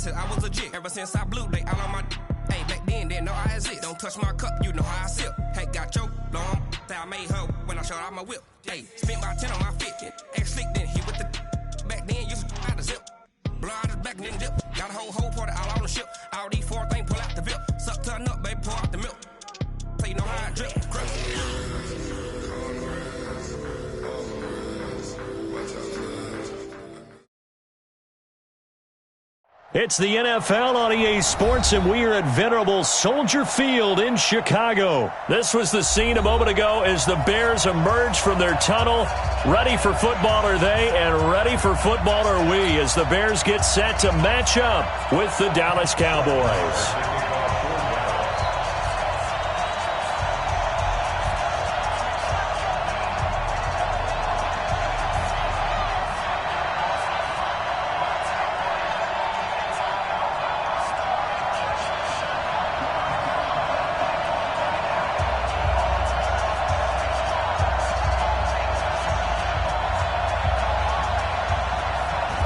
since I was a jit. Ever since I blew, they all on my hey, back then, didn't know I exist. Don't touch my cup, you know how I sip. Hey, got your long, that I made her when I showed out my whip. Hey, spent about 10 on my fit. Ex-slick, then hit with the back then, used to out the zip. Blow out the back, then dip. Got a whole party all on the ship. All these four things, pull out the VIP. Suck to a nut, baby, pour out the milk. So you know how I drip. It's the NFL on EA Sports, and we are at venerable Soldier Field in Chicago. This was the scene a moment ago as the Bears emerged from their tunnel. Ready for football are they, and ready for football are we, as the Bears get set to match up with the Dallas Cowboys.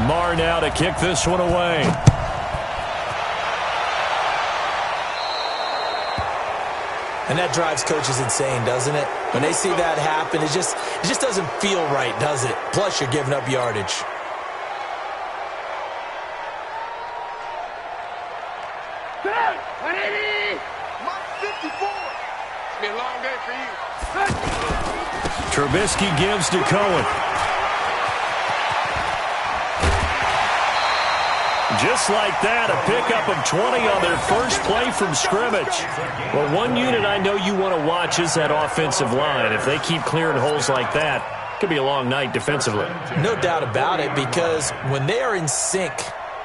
Marr now to kick this one away. And that drives coaches insane, doesn't it? When they see that happen, it just doesn't feel right, does it? Plus, you're giving up yardage. It's been a long day for you. Trubisky gives to Cohen. Just like that, a pickup of 20 on their first play from scrimmage. Well, one unit I know you want to watch is that offensive line. If they keep clearing holes like that, it could be a long night defensively. No doubt about it, because when they are in sync,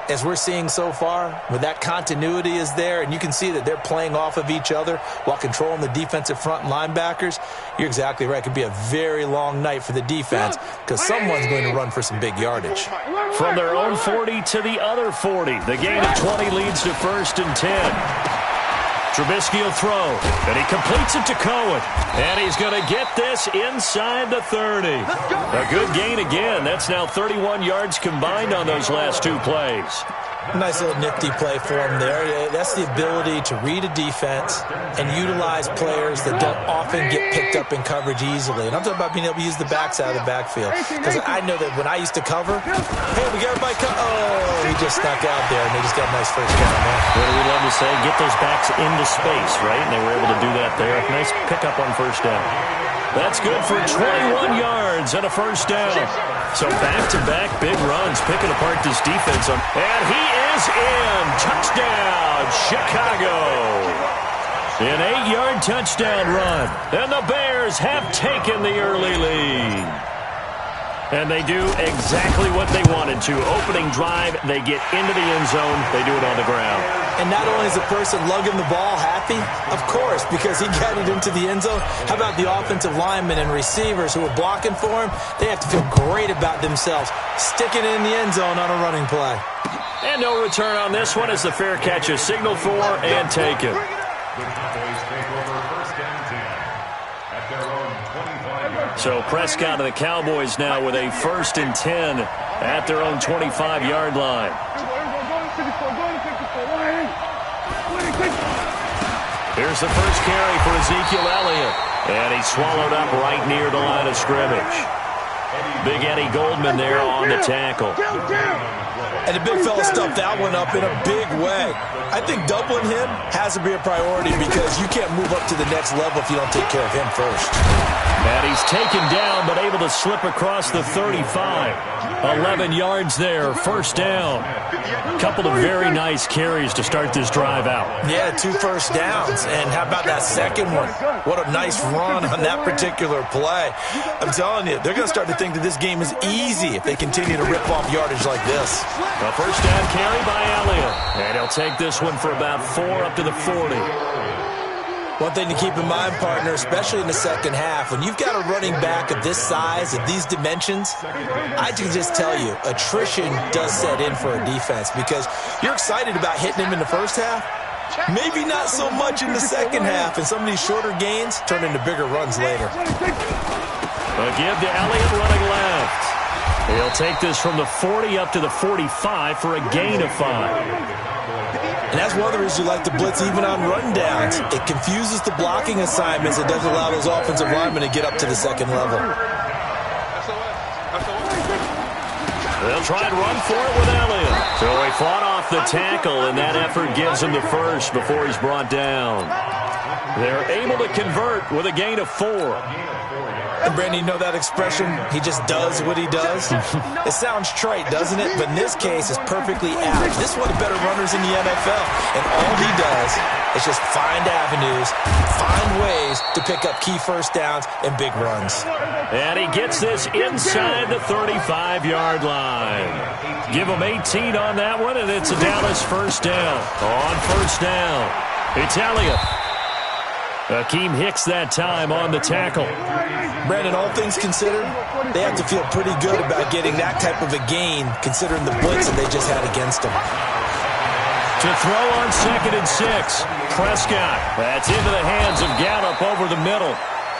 as we're seeing so far, where that continuity is there, and you can see that they're playing off of each other while controlling the defensive front linebackers, you're exactly right. It could be a very long night for the defense because someone's going to run for some big yardage. From their own 40 to the other 40, the gain of 20 leads to 1st and 10. Trubisky will throw, and he completes it to Cohen. And he's going to get this inside the 30. A good gain again. That's now 31 yards combined on those last two plays. Nice little nifty play for him there. That's the ability to read a defense and utilize players that don't often get picked up in coverage easily. And I'm talking about being able to use the backs out of the backfield. Because I know that when I used to cover, hey, we got everybody oh, he just snuck out there, and they just got a nice first down there. What do we love to say? Get those backs into space, right? And they were able to do that there. Nice pickup on first down. That's good for 21 yards and a first down. So back-to-back big runs, picking apart this defense. And he is in. Touchdown, Chicago. An 8-yard touchdown run. And the Bears have taken the early lead. And they do exactly what they wanted to. Opening drive, they get into the end zone. They do it on the ground. And not only is the person lugging the ball happy, of course, because he got it into the end zone. How about the offensive linemen and receivers who are blocking for him? They have to feel great about themselves, sticking it in the end zone on a running play. And no return on this one as the fair catch is signaled for and taken. So Prescott and the Cowboys now with a 1st and 10 at their own 25-yard line. Here's the first carry for Ezekiel Elliott. And he's swallowed up right near the line of scrimmage. Big Eddie Goldman there on the tackle. And the big fella stuffed that one up in a big way. I think doubling him has to be a priority because you can't move up to the next level if you don't take care of him first. And he's taken down but able to slip across the 35. 11 yards there, first down. Couple of very nice carries to start this drive out. Yeah, 2 first downs. And how about that second one? What a nice run on that particular play. I'm telling you, they're going to start to think that this game is easy if they continue to rip off yardage like this. A first down carry by Elliott. And he'll take this one for about 4 up to the 40. One thing to keep in mind, partner, especially in the second half, when you've got a running back of this size, of these dimensions, I can just tell you, attrition does set in for a defense because you're excited about hitting him in the first half. Maybe not so much in the second half, and some of these shorter gains turn into bigger runs later. A give to Elliott running left. He'll take this from the 40 up to the 45 for a gain of 5. And that's one of the reasons you like to blitz even on rundowns. It confuses the blocking assignments. It doesn't allow those offensive linemen to get up to the second level. They'll try and run for it with Elliott. So he fought off the tackle, and that effort gives him the first before he's brought down. They're able to convert with a gain of 4. And Brandon, you know that expression, he just does what he does? It sounds trite, doesn't it? But in this case, it's perfectly apt. This is one of the better runners in the NFL. And all he does is just find avenues, find ways to pick up key first downs and big runs. And he gets this inside the 35-yard line. Give him 18 on that one, and it's a Dallas first down. On first down, it's Elliott. Akeem Hicks that time on the tackle. Brandon, all things considered, they have to feel pretty good about getting that type of a gain, considering the blitz that they just had against them. To throw on 2nd and 6. Prescott. That's into the hands of Gallup over the middle.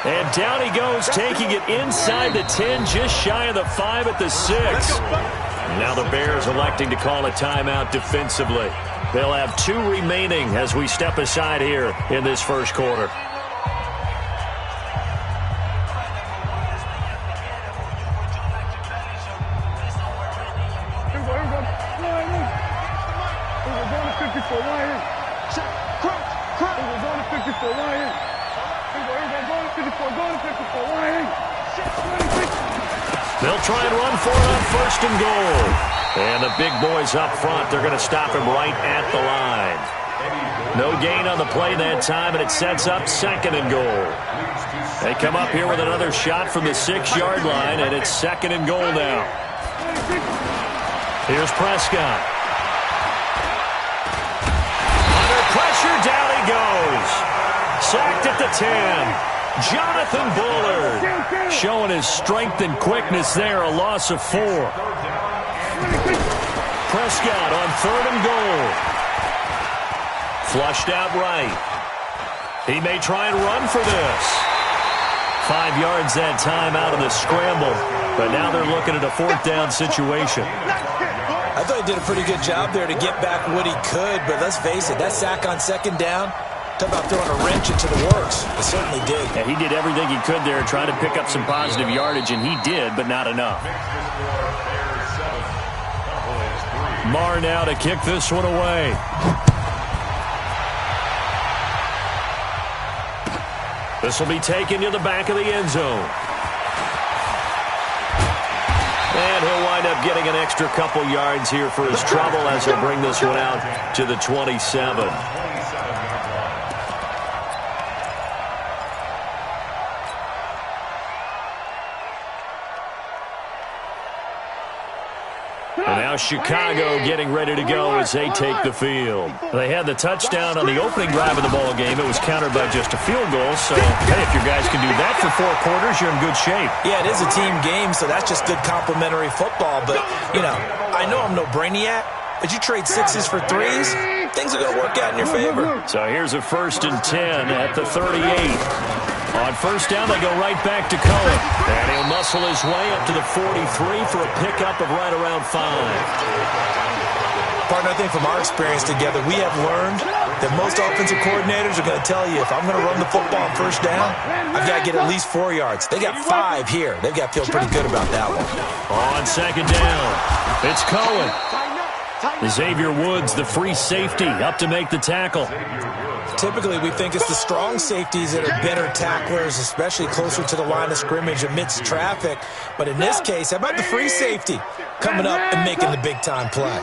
And down he goes, taking it inside the 10, just shy of the 5 at the 6. Now the Bears electing to call a timeout defensively. They'll have 2 remaining as we step aside here in this first quarter. They'll try and run for it on 1st and goal. And the big boys up front, they're going to stop him right at the line. No gain on the play that time, and it sets up 2nd and goal. They come up here with another shot from the 6-yard line, and it's 2nd and goal now. Here's Prescott. Under pressure, down he goes. Sacked at the 10. Jonathan Bullard showing his strength and quickness there, a loss of 4. Prescott on 3rd and goal. Flushed out right. He may try and run for this. 5 yards that time out of the scramble, but now they're looking at a 4th down situation. I thought he did a pretty good job there to get back what he could, but let's face it, that sack on 2nd down, talk about throwing a wrench into the works. It certainly did. Yeah, he did everything he could there, trying to pick up some positive yardage, and he did, but not enough. Marr now to kick this one away. This will be taken to the back of the end zone. And he'll wind up getting an extra couple yards here for his trouble as he'll bring this one out to the 27. And now Chicago getting ready to go as they take the field. They had the touchdown on the opening drive of the ball game. It was countered by just a field goal. So, hey, if your guys can do that for 4 quarters, you're in good shape. Yeah, it is a team game, so that's just good complimentary football. But, you know, I know I'm no brainiac, but you trade 6s for 3s, things are going to work out in your favor. So here's a 1st and 10 at the 38. On 1st down, they go right back to Cohen. And he'll muscle his way up to the 43 for a pickup of right around 5. Partner, I think from our experience together, we have learned that most offensive coordinators are going to tell you, if I'm going to run the football on 1st down, I've got to get at least 4 yards. They got 5 here. They've got to feel pretty good about that one. On 2nd down, it's Cohen. Xavier Woods, the free safety, up to make the tackle. Typically, we think it's the strong safeties that are better tacklers, especially closer to the line of scrimmage amidst traffic. But in this case, how about the free safety coming up and making the big-time play?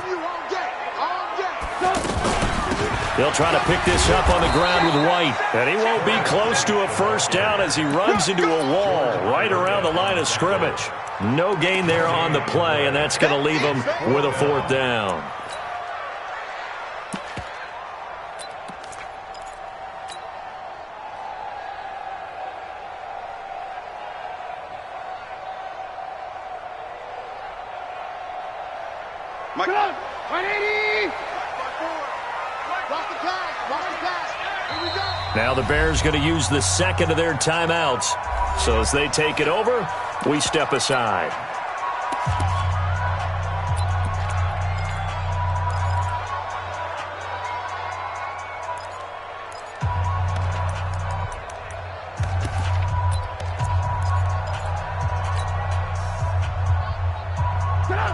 They'll try to pick this up on the ground with White. And he won't be close to a 1st down as he runs into a wall right around the line of scrimmage. No gain there on the play, and that's going to leave him with a 4th down. Now the Bears going to use the 2nd of their timeouts. So as they take it over, we step aside.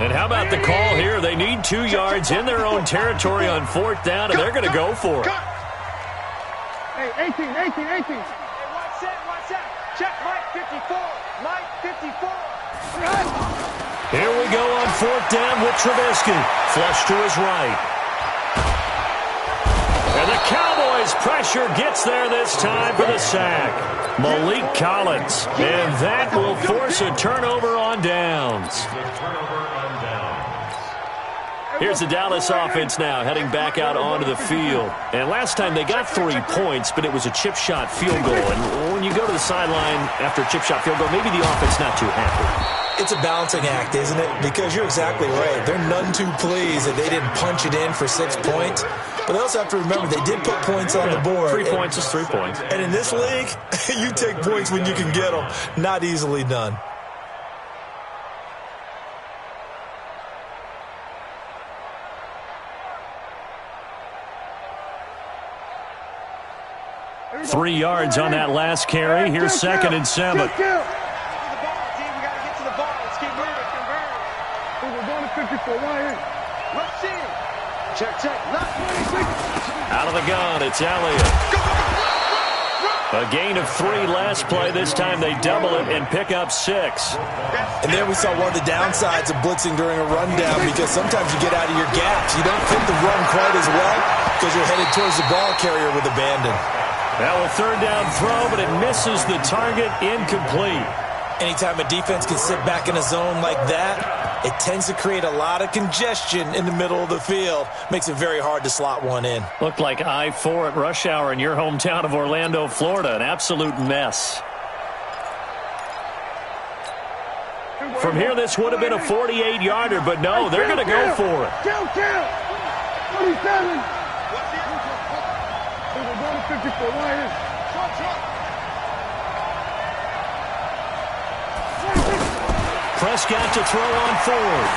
And how about the call here? They need 2 yards in their own territory on 4th down, and they're going to go for it. Hey, 18. Hey, watch that. Check Mike 54. Mike 54. Here we go on 4th down with Trubisky. Flush to his right. And the Cowboys' pressure gets there this time for the sack. Malik Collins. And that will force a turnover on downs. Here's the Dallas offense now, heading back out onto the field. And last time they got 3 points, but it was a chip shot field goal. And when you go to the sideline after a chip shot field goal, maybe the offense not too happy. It's a balancing act, isn't it? Because you're exactly right. They're none too pleased that they didn't punch it in for 6 points. But they also have to remember they did put points on the board. 3 points is 3 points. And in this league, you take points when you can get them. Not easily done. Three yards on that last carry. Here's 2nd and 7. Out of the gun, it's Elliott. A gain of 3 last play. This time they double it and pick up 6. And there we saw one of the downsides of blitzing during a rundown, because sometimes you get out of your gaps. You don't fit the run quite as well because you're headed towards the ball carrier with abandon. Now a 3rd down throw, but it misses the target, incomplete. Anytime a defense can sit back in a zone like that, it tends to create a lot of congestion in the middle of the field. Makes it very hard to slot one in. Looked like I-4 at rush hour in your hometown of Orlando, Florida. An absolute mess. From here, this would have been a 48-yarder, but no, they're going to go for it. 27. 54, Prescott to throw on 4th.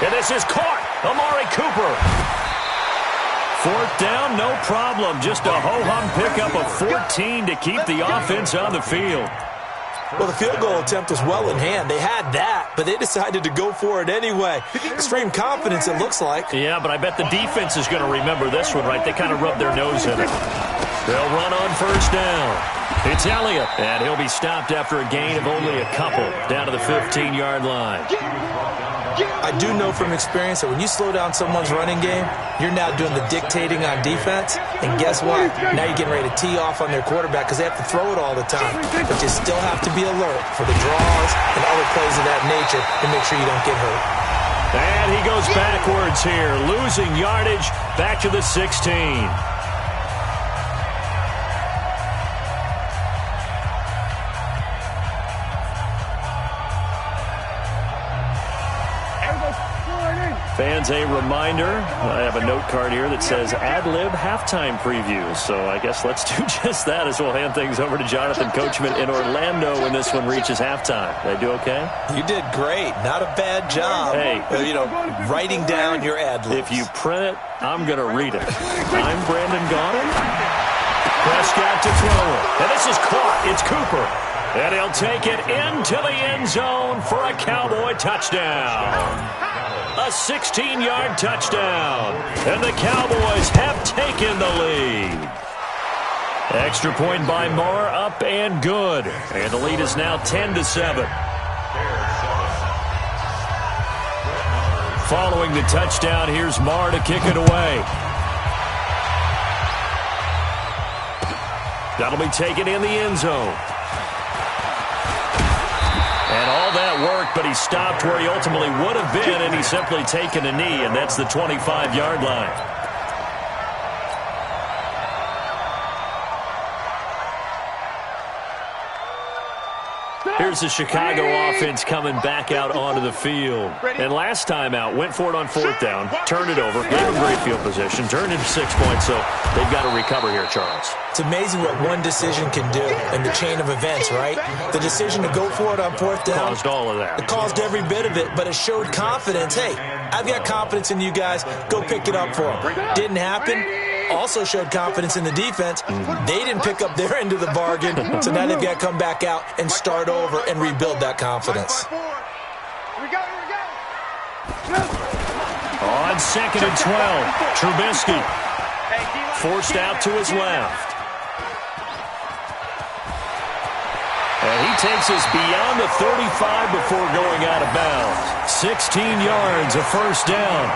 And this is caught. Amari Cooper. 4th down, no problem. Just a ho-hum pickup of 14 to keep the offense on the field. Well, the field goal attempt was well in hand. They had that, but they decided to go for it anyway. Extreme confidence, it looks like. Yeah, but I bet the defense is going to remember this one, right? They kind of rubbed their nose in it. They'll run on 1st down. It's Elliott, and he'll be stopped after a gain of only a couple, down to the 15-yard line. I do know from experience that when you slow down someone's running game, you're now doing the dictating on defense. And guess what? Now you're getting ready to tee off on their quarterback because they have to throw it all the time. But you still have to be alert for the draws and other plays of that nature to make sure you don't get hurt. And he goes backwards here, losing yardage back to the 16. Fans, a reminder, I have a note card here that says ad-lib halftime preview. So I guess let's do just that as we'll hand things over to Jonathan Coachman in Orlando when this one reaches halftime. Did I do okay? You did great. Not a bad job. Hey. Writing down your ad-libs. If you print it, I'm going to read it. I'm Brandon Gaudin. Prescott to throw it. And this is caught. It's Cooper. And he'll take it into the end zone for a Cowboy touchdown. A 16-yard touchdown. And the Cowboys have taken the lead. Extra point by Marr, up and good. And the lead is now 10-7. Following the touchdown, here's Marr to kick it away. That'll be taken in the end zone. And all that worked, but he stopped where he ultimately would have been, and he's simply taken a knee, and that's the 25-yard line. Here's the Chicago offense coming back out onto the field. And last time out, went for it on 4th down, turned it over, gave him great field position, turned into 6 points, so they've got to recover here, Charles. It's amazing what one decision can do in the chain of events, right? The decision to go for it on 4th down. Caused all of that. It caused every bit of it, but it showed confidence. Hey, I've got confidence in you guys. Go pick it up for them. Didn't happen. Also showed confidence in the defense. They didn't pick up their end of the bargain, so now they've got to come back out and start over and rebuild that confidence. On 2nd and 12, Trubisky forced out to his left. And he takes us beyond the 35 before going out of bounds. 16 yards, a first down.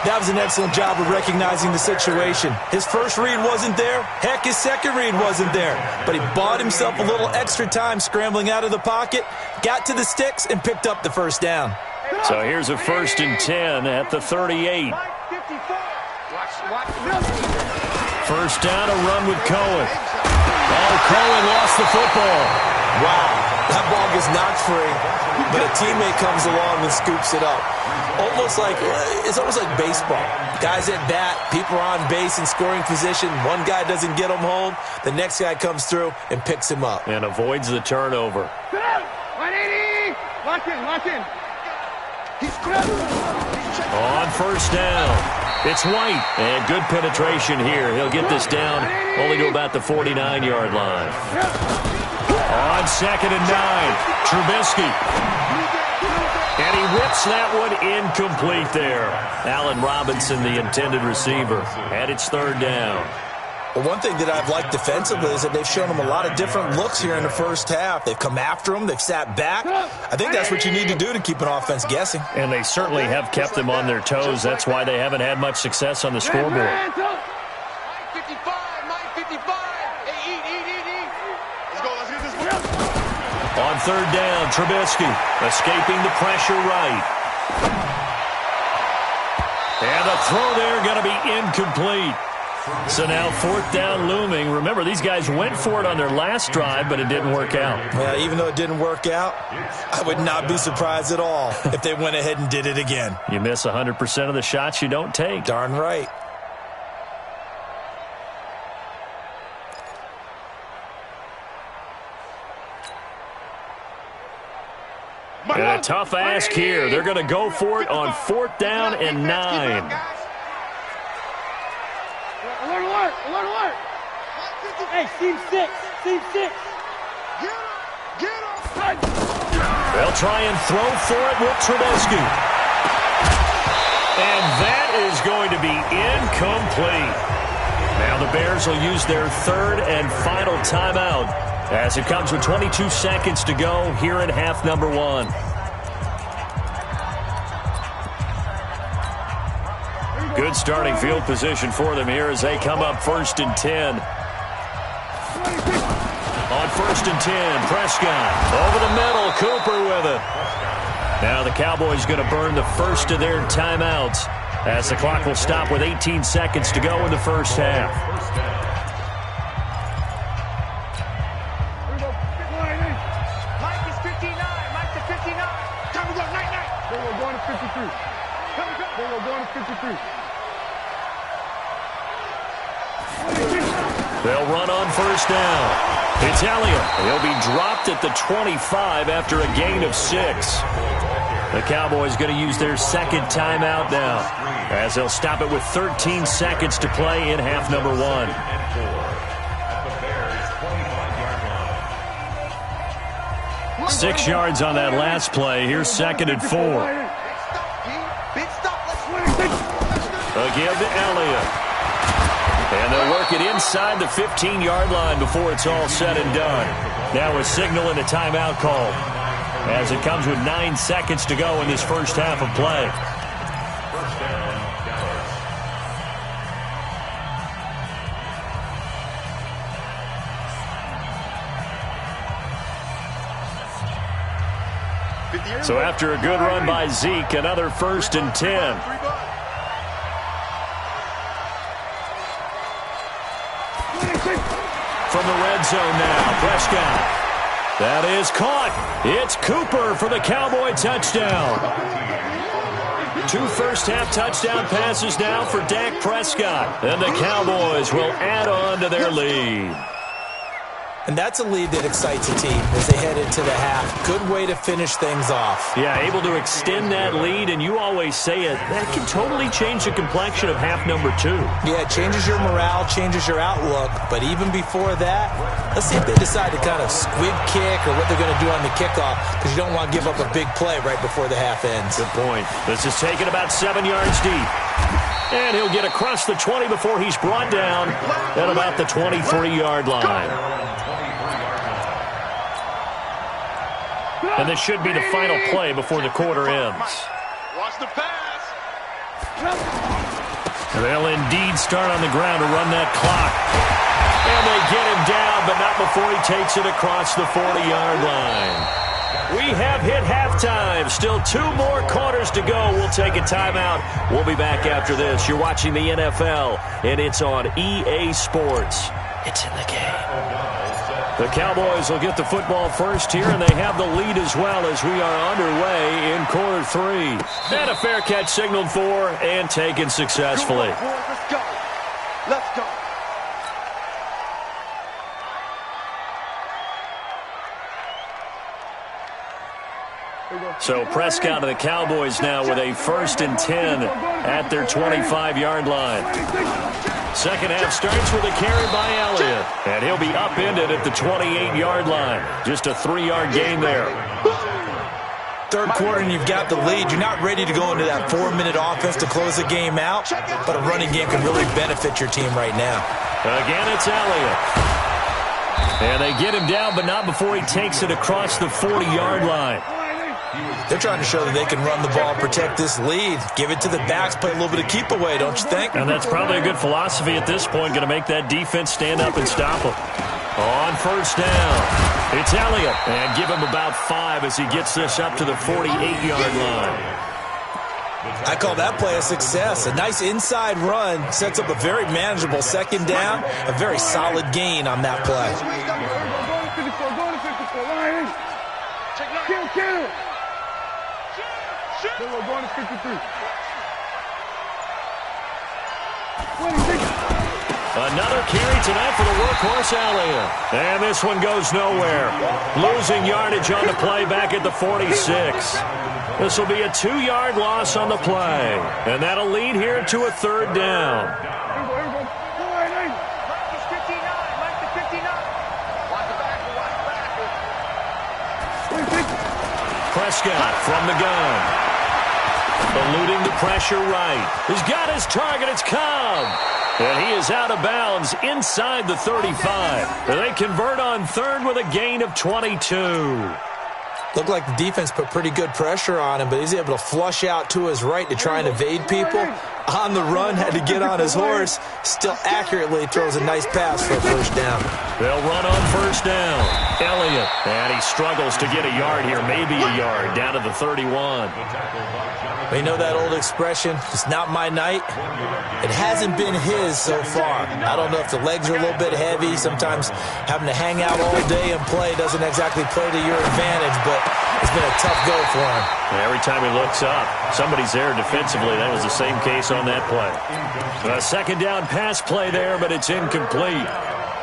That was an excellent job of recognizing the situation. His first read wasn't there. Heck, his second read wasn't there. But he bought himself a little extra time scrambling out of the pocket, got to the sticks, and picked up the first down. So here's a 1st and 10 at the 38. First down, a run with Cohen. Oh, Cohen lost the football. Wow, that ball gets knocked free, but a teammate comes along and scoops it up. It's almost like baseball. Guys at bat, people are on base in scoring position. One guy doesn't get him home. The next guy comes through and picks him up. And avoids the turnover. 180! Watch in. On first down, it's White. And good penetration here. He'll get this down only to about the 49-yard line. On 2nd and 9, Trubisky. And he whips that one incomplete there. Allen Robinson, the intended receiver. And it's 3rd down. Well, one thing that I've liked defensively is that they've shown him a lot of different looks here in the first half. They've come after him. They've sat back. I think that's what you need to do to keep an offense guessing. And they certainly have kept them on their toes. That's why they haven't had much success on the scoreboard. 55, 55. Hey, eat. Let's go. Let's get this one. On 3rd down, Trubisky escaping the pressure right. And the throw there going to be incomplete. So now 4th down looming. Remember, these guys went for it on their last drive, but it didn't work out. Yeah, even though it didn't work out, I would not be surprised at all if they went ahead and did it again. You miss 100% of the shots you don't take. Darn right. And a tough ask here. They're going to go for it on 4th down and 9. Alert! Hey, team 6. Get him! They'll try and throw for it with Trubisky. And that is going to be incomplete. Now the Bears will use their 3rd and final timeout as it comes with 22 seconds to go here in half number 1. Good starting field position for them here as they come up 1st and 10. On 1st and 10, Prescott over the middle, Cooper with it. Now the Cowboys going to burn the first of their timeouts as the clock will stop with 18 seconds to go in the first half. Mike is 59. Time to go, night. Then we're going to 53. Then we're going to 53. They'll run on 1st down. It's Elliott. He'll be dropped at the 25 after a gain of 6. The Cowboys going to use their 2nd timeout now as they'll stop it with 13 seconds to play in half number 1. Big 6 yards on that last play. Here's 2nd and 4. stop. Again to Elliott. And they'll work it inside the 15-yard line before it's all said and done. Now a signal and a timeout call as it comes with 9 seconds to go in this first half of play. So after a good run by Zeke, another 1st and 10. From the red zone now, Prescott. That is caught. It's Cooper for the Cowboy touchdown. 2 first-half touchdown passes now for Dak Prescott. And the Cowboys will add on to their lead. And that's a lead that excites a team as they head into the half. Good way to finish things off. Yeah, able to extend that lead, and you always say it, that can totally change the complexion of half number 2. Yeah, it changes your morale, changes your outlook. But even before that, let's see if they decide to kind of squib kick or what they're going to do on the kickoff, because you don't want to give up a big play right before the half ends. Good point. This is taken about 7 yards deep. And he'll get across the 20 before he's brought down at about the 23-yard line. And this should be the final play before the quarter ends. Watch the pass. They'll indeed start on the ground to run that clock. And they get him down, but not before he takes it across the 40-yard line. We have hit halftime. Still 2 more quarters to go. We'll take a timeout. We'll be back after this. You're watching the NFL, and it's on EA Sports. It's in the game. The Cowboys will get the football first here, and they have the lead as well as we are underway in quarter 3. And a fair catch signaled for and taken successfully. Let's go. Let's go. So Prescott and the Cowboys now with a 1st and 10 at their 25-yard line. Second half starts with a carry by Elliott, and he'll be upended at the 28-yard line. Just a 3-yard gain there. Third quarter and you've got the lead. You're not ready to go into that 4-minute offense to close the game out, but a running game can really benefit your team right now. Again, it's Elliott. And they get him down, but not before he takes it across the 40-yard line. They're trying to show that they can run the ball, protect this lead, give it to the backs, play a little bit of keep away, don't you think? And that's probably a good philosophy at this point, going to make that defense stand up and stop them. On first down, it's Elliott, and give him about 5 as he gets this up to the 48-yard line. I call that play a success. A nice inside run sets up a very manageable second down, a very solid gain on that play. Kill. We're going to 53. Another carry tonight for the workhorse Elliott. And this one goes nowhere. Losing yardage on the play back at the 46. This will be a 2-yard loss on the play. And that'll lead here to a 3rd down. Here we go. Mike is 59. Mike is 59. Watch the back. Prescott from the gun. Eluding the pressure right. He's got his target. It's Cobb. And he is out of bounds inside the 35. They convert on 3rd with a gain of 22. Looked like the defense put pretty good pressure on him, but he's able to flush out to his right to try and evade people. On the run, had to get on his horse. Still accurately throws a nice pass for a 1st down. They'll run on 1st down. Elliott. And he struggles to get a yard here, maybe a yard, down to the 31. We know that old expression, it's not my night. It hasn't been his so far. I don't know if the legs are a little bit heavy. Sometimes having to hang out all day and play doesn't exactly play to your advantage, but it's been a tough go for him. Every time he looks up, somebody's there defensively. That was the same case on that play. A 2nd down pass play there, but it's incomplete.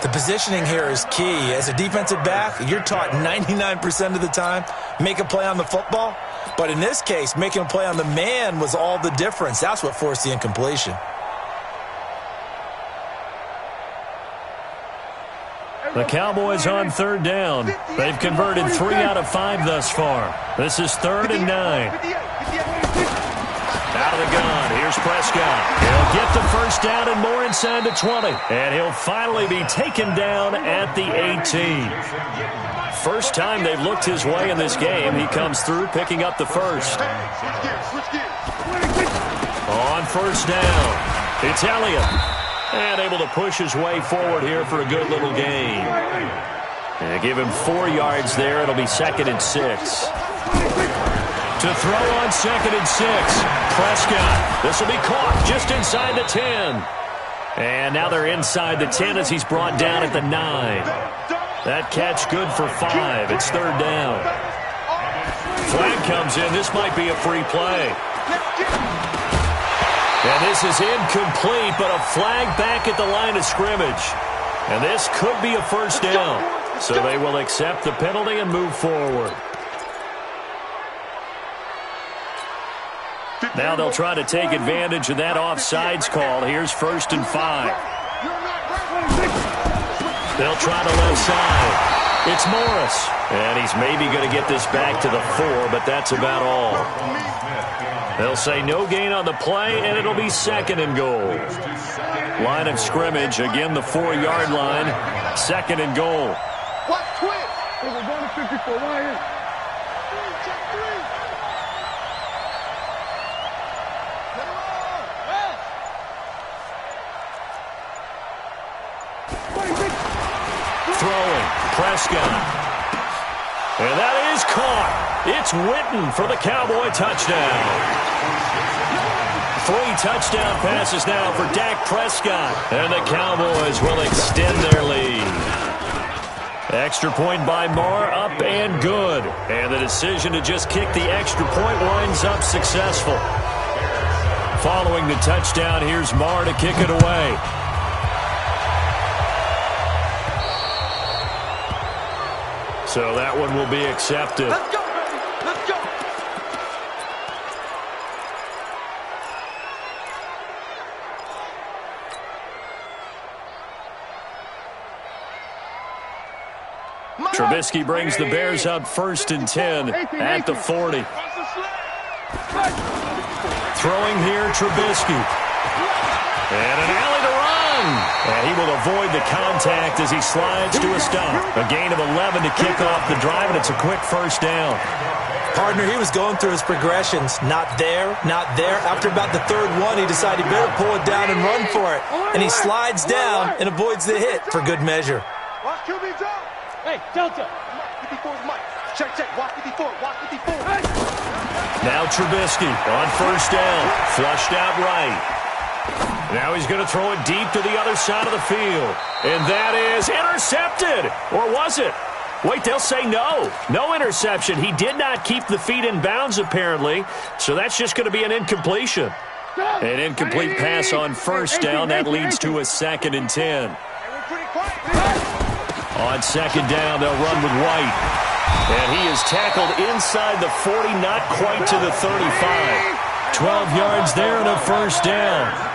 The positioning here is key. As a defensive back, you're taught 99% of the time, make a play on the football. But in this case, making a play on the man was all the difference. That's what forced the incompletion. The Cowboys on 3rd down. They've converted 3 out of 5 thus far. This is 3rd and 9. Out of the gun, here's Prescott. He'll get the 1st down and more inside the 20. And he'll finally be taken down at the 18. First time they've looked his way in this game. He comes through picking up the 1st. On 1st down, it's Elliott. And able to push his way forward here for a good little gain. And give him 4 yards there. It'll be 2nd and 6. To throw on 2nd and 6. Prescott. This will be caught just inside the 10. And now they're inside the 10 as he's brought down at the 9. That catch good for 5. It's 3rd down. Flag comes in. This might be a free play. And this is incomplete, but a flag back at the line of scrimmage. And this could be a 1st down. So they will accept the penalty and move forward. Now they'll try to take advantage of that offsides call. Here's 1st and 5. They'll try the left side. It's Morris. And he's maybe going to get this back to the 4, but that's about all. They'll say no gain on the play, and it'll be 2nd and goal. Line of scrimmage, again the 4-yard line. 2nd and goal. What? Quit! We're going to 54. Right here. Check 3. Throwing, Prescott. And that is caught. It's Witten for the Cowboy touchdown. 3 touchdown passes now for Dak Prescott. And the Cowboys will extend their lead. Extra point by Marr, up and good. And the decision to just kick the extra point winds up successful. Following the touchdown, here's Marr to kick it away. So that one will be accepted. Let's go, baby. Let's go. Trubisky brings the Bears up 1st and 10 at the 40. Throwing here, Trubisky. And an alley to run. And he will avoid the contact as he slides to a stop. A gain of 11 to kick off the drive, and it's a quick 1st down. Partner, he was going through his progressions. Not there, not there. After about the 3rd one, he decided he better pull it down and run for it. And he slides down and avoids the hit for good measure. Watch QB Joe. Hey, Delta. 54 is Mike. Check, check. Watch 54. Watch 54. Now Trubisky on 1st down. Flushed out right. Now he's going to throw it deep to the other side of the field. And that is intercepted. Or was it? Wait, they'll say no. No interception. He did not keep the feet in bounds, apparently. So that's just going to be an incompletion. An incomplete pass on 1st down. That leads to a 2nd and 10. On 2nd down, they'll run with White. And he is tackled inside the 40, not quite to the 35. 12 yards there and a 1st down.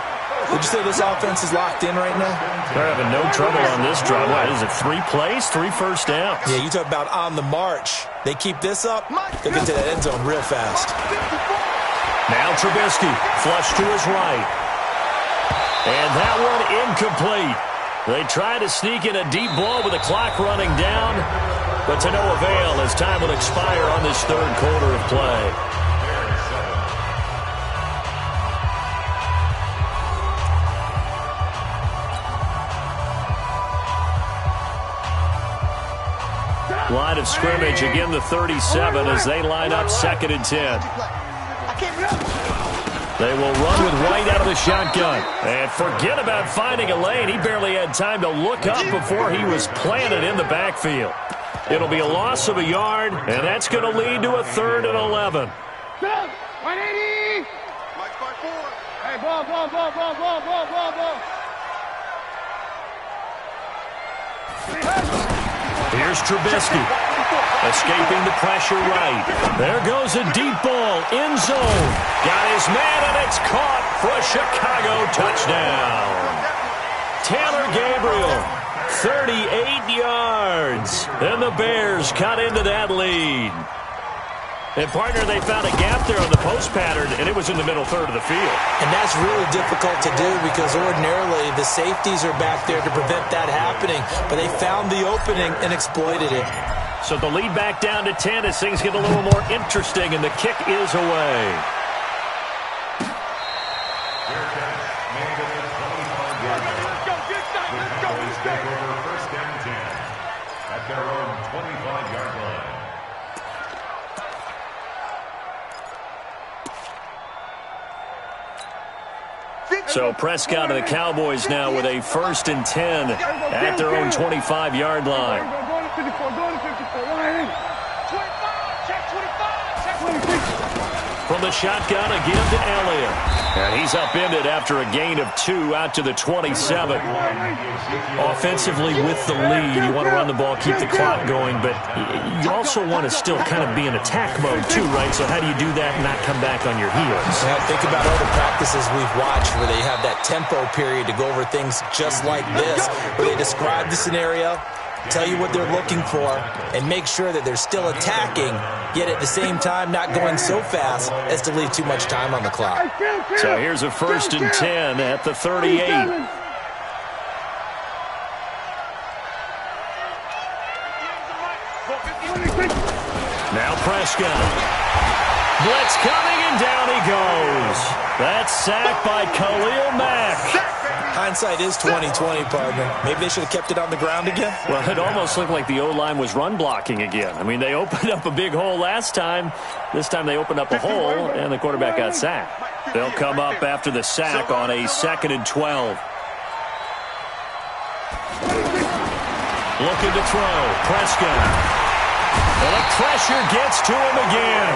Would you say this offense is locked in right now? They're having no trouble on this drive. What is it, 3 plays, 3 first downs? Yeah, you talk about on the march. They keep this up, they'll get to that end zone real fast. Now Trubisky, flush to his right. And that one incomplete. They try to sneak in a deep ball with the clock running down, but to no avail as time will expire on this 3rd quarter of play. Line of scrimmage, again the 37 as they line up 2nd and 10. They will run with White out of the shotgun. And forget about finding a lane. He barely had time to look up before he was planted in the backfield. It'll be a loss of a yard, and that's going to lead to a 3rd and 11. 180. Mike 5-4. Hey, ball. Here's Trubisky, escaping the pressure right. There goes a deep ball, end zone. Got his man, and it's caught for a Chicago touchdown. Taylor Gabriel, 38 yards. And the Bears cut into that lead. And, partner, they found a gap there on the post pattern, and it was in the middle 3rd of the field. And that's really difficult to do because ordinarily the safeties are back there to prevent that happening. But they found the opening and exploited it. So the lead back down to 10 as things get a little more interesting, and the kick is away. First down 10 at their own 25-yard line. So Prescott and the Cowboys now with a 1st and 10 at their own 25-yard line. From the shotgun again to Elliott. And he's upended after a gain of 2 out to the 27. Offensively with the lead, you want to run the ball, keep the clock going, but you also want to still kind of be in attack mode too, right? So how do you do that and not come back on your heels? Yeah, think about other practices we've watched where they have that tempo period to go over things just like this, where they describe the scenario, tell you what they're looking for, and make sure that they're still attacking, yet at the same time not going so fast as to leave too much time on the clock. So here's a 1st and 10 at the 38. Now Prescott. Blitz coming, and down he goes. That's sacked by Khalil Mack. Hindsight is 20/20, partner. Maybe they should have kept it on the ground again. Well, it almost looked like the O-line was run blocking again. I mean, they opened up a big hole last time. This time they opened up a hole, and the quarterback got sacked. They'll come up after the sack on a 2nd and 12. Looking to throw. Prescott. And the pressure gets to him again.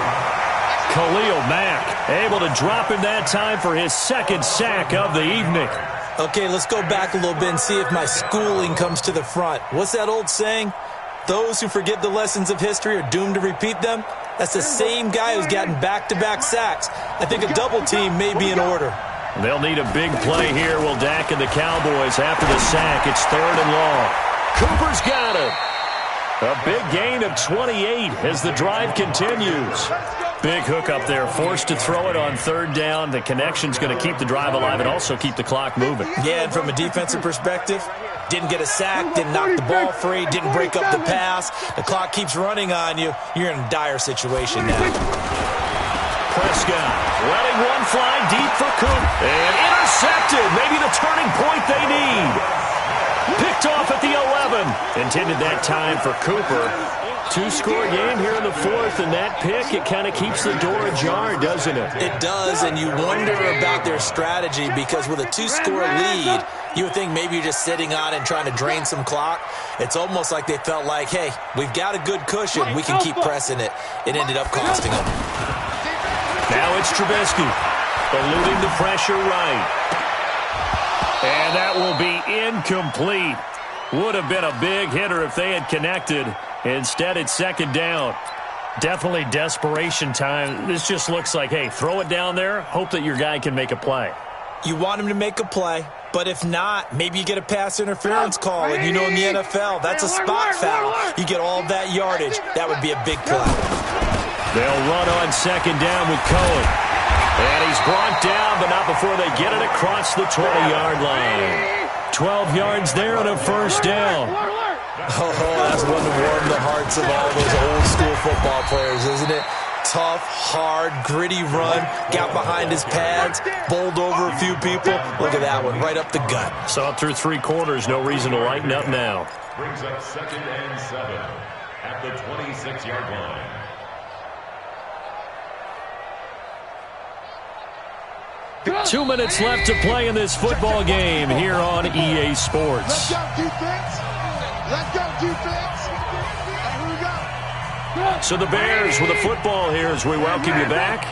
Khalil Mack able to drop him that time for his 2nd sack of the evening. Okay, let's go back a little bit and see if my schooling comes to the front. What's that old saying? Those who forget the lessons of history are doomed to repeat them. That's the same guy who's gotten back-to-back sacks. I think a double team may be in order. They'll need a big play here. Will Dak and the Cowboys after the sack. It's 3rd and long. Cooper's got it. A big gain of 28 as the drive continues. Big hook up there, forced to throw it on 3rd down. The connection's going to keep the drive alive and also keep the clock moving. Yeah, and from a defensive perspective, didn't get a sack, didn't knock the ball free, didn't break up the pass. The clock keeps running on you. You're in a dire situation now. Prescott letting one fly deep for Coop. And intercepted. Maybe the turning point they need. Picked off at the 11. Intended that time for Cooper. 2-score game here in the 4th, and that pick, it kind of keeps the door ajar, doesn't it? It does, and you wonder about their strategy because with a 2-score lead, you would think maybe you're just sitting on it and trying to drain some clock. It's almost like they felt like, hey, we've got a good cushion. We can keep pressing it. It ended up costing them. Now it's Trubisky, eluding the pressure right. And that will be incomplete. Would have been a big hitter if they had connected. Instead, it's 2nd down. Definitely desperation time. This just looks like, hey, throw it down there, hope that your guy can make a play. You want him to make a play, but if not, maybe you get a pass interference call. And you know in the NFL, that's a spot foul. You get all of that yardage. That would be a big play. They'll run on 2nd down with Cohen. And he's brought down, but not before they get it across the 20-yard line. 12 yards there and a 1st down. Oh, that's one to warm the hearts of all those old-school football players, isn't it? Tough, hard, gritty run, got behind his pads, bowled over a few people. Look at that one, right up the gut. Saw it through 3 quarters, no reason to lighten up now. Brings up 2nd and 7 at the 26-yard line. Two minutes left to play in this football game here on EA Sports. Let's go, defense. Let's go, defense. Here we go. So the Bears with a football here as we welcome you back.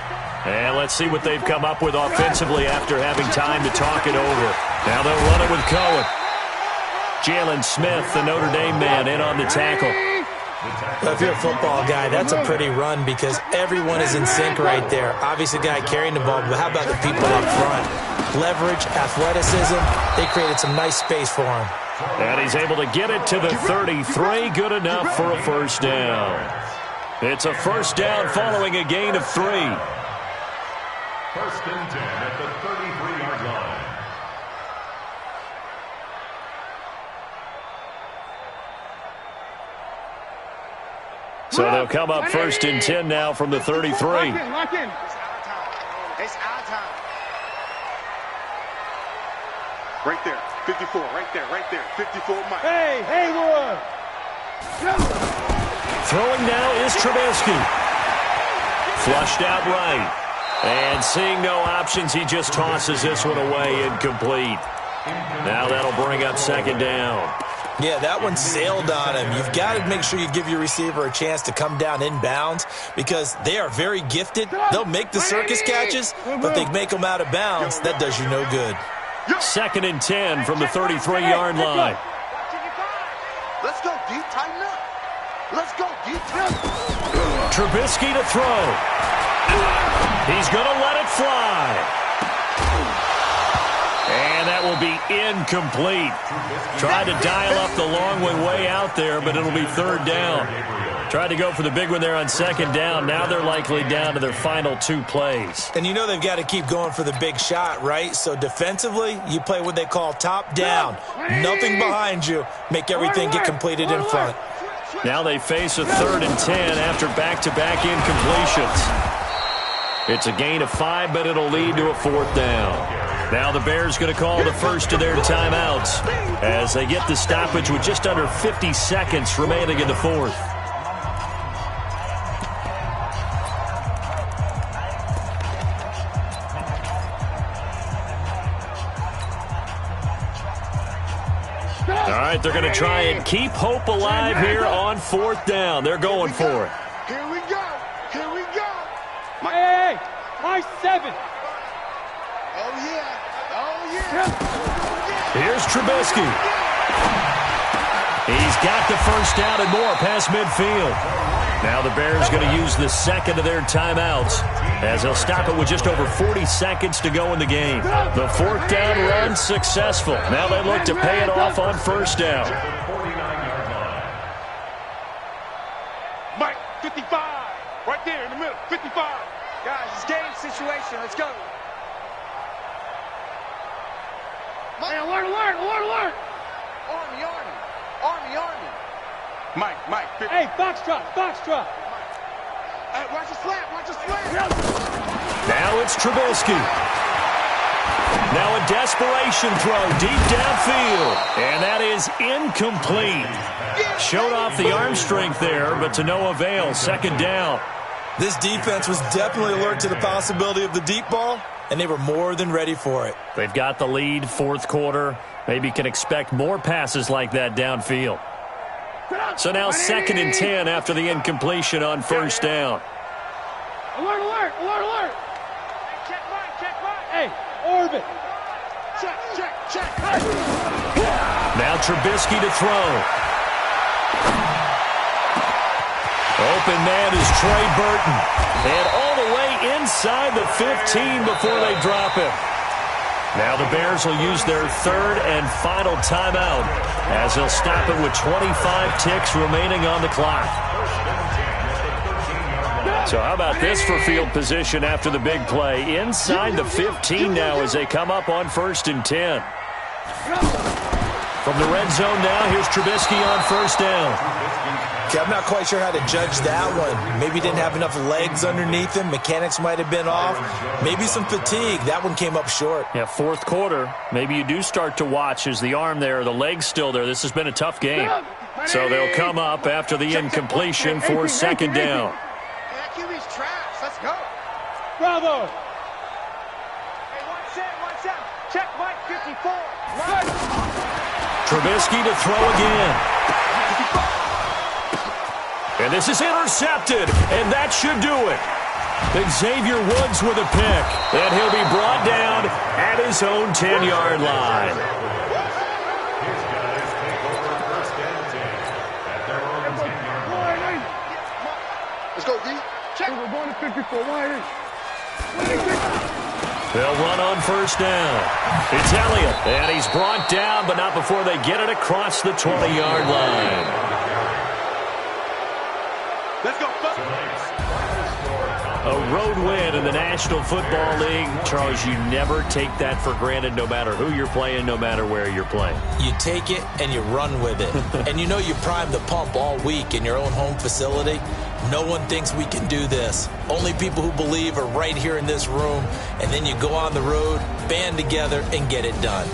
And let's see what they've come up with offensively after having time to talk it over. Now they'll run it with Cohen. Jalen Smith, the Notre Dame man, in on the tackle. If you're a football guy, that's a pretty run because everyone is in sync right there. Obviously, the guy carrying the ball, but how about the people up front? Leverage, athleticism, they created some nice space for him. And he's able to get it to the 33, good enough for a 1st down. It's a 1st down following a gain of 3. 1st and 10 at the 33-yard line. So they'll come up 1st and 10 now from the 33. Lock in. It's our time. Right there. 54. Right there. 54 Mike. Hey, Haywood. Throwing now is Trubisky. Flushed out right. And seeing no options, he just tosses this one away incomplete. Now that'll bring up 2nd down. Yeah, that one sailed on him. You've got to make sure you give your receiver a chance to come down inbounds because they are very gifted. They'll make the circus catches, but they make them out of bounds. That does you no good. 2nd and 10 from the 33-yard line. Let's go, D. Tighten up. Let's go, D. Tighten up. Trubisky to throw. He's going to let it fly. And that will be incomplete. Tried to dial up the long way out there, but it'll be 3rd down. Tried to go for the big one there on 2nd down. Now they're likely down to their final 2 plays. And you know they've got to keep going for the big shot, right? So defensively, you play what they call top down. Nothing behind you. Make everything get completed in front. Now they face a 3rd and 10 after back-to-back incompletions. It's a gain of 5, but it'll lead to a 4th down. Now the Bears going to call the first of their timeouts as they get the stoppage with just under 50 seconds remaining in the 4th. All right, they're going to try and keep hope alive here on 4th down. They're going for it. Here we go. Here we go. Hey, my 7. Oh, yeah. Oh, yeah. Here's Trubisky. He's got the first down and more past midfield. Now the Bears going to use the 2nd of their timeouts as they'll stop it with just over 40 seconds to go in the game. The 4th down run successful. Now they look to pay it off on 1st down. Mike, 55. Right there in the middle. 55. Guys, it's game situation. Let's go. Hey, alert. Army. Mike. 50. Hey, Foxtrot. Hey, watch the slant. Now it's Trubisky. Now a desperation throw deep downfield. And that is incomplete. Showed off the arm strength there, but to no avail. 2nd down. This defense was definitely alert to the possibility of the deep ball, and they were more than ready for it. They've got the lead, 4th quarter. Maybe can expect more passes like that downfield. So now 2nd and 10 after the incompletion on 1st down. Alert. Check Mike. Hey, orbit. Check. Now Trubisky to throw. Open man is Trey Burton. And all the way inside the 15 before they drop him. Now the Bears will use their 3rd and final timeout as they'll stop it with 25 ticks remaining on the clock. So how about this for field position after the big play? Inside the 15 now as they come up on 1st and 10. From the red zone now, here's Trubisky on 1st down. Okay, I'm not quite sure how to judge that one. Maybe didn't have enough legs underneath him. Mechanics might have been off. Maybe some fatigue. That one came up short. Yeah, 4th quarter. Maybe you do start to watch as the arm there, the leg's still there. This has been a tough game. So they'll come up after the incompletion for 2nd down. QB's trash. Let's go. Bravo. Hey, watch out. Check Mike, 54. Trubisky to throw again. And this is intercepted, and that should do it. Xavier Woods with a pick, and he'll be brought down at his own 10-yard line. Let's go, D. Check. We're going to 54. Why? They'll run on 1st down. It's Elliott, and he's brought down, but not before they get it across the 20-yard line. Let's go. A road win in the National Football League. Charles, you never take that for granted no matter who you're playing, no matter where you're playing. You take it and you run with it. And you know you prime the pump all week in your own home facility. No one thinks we can do this. Only people who believe are right here in this room. And then you go on the road, band together, and get it done.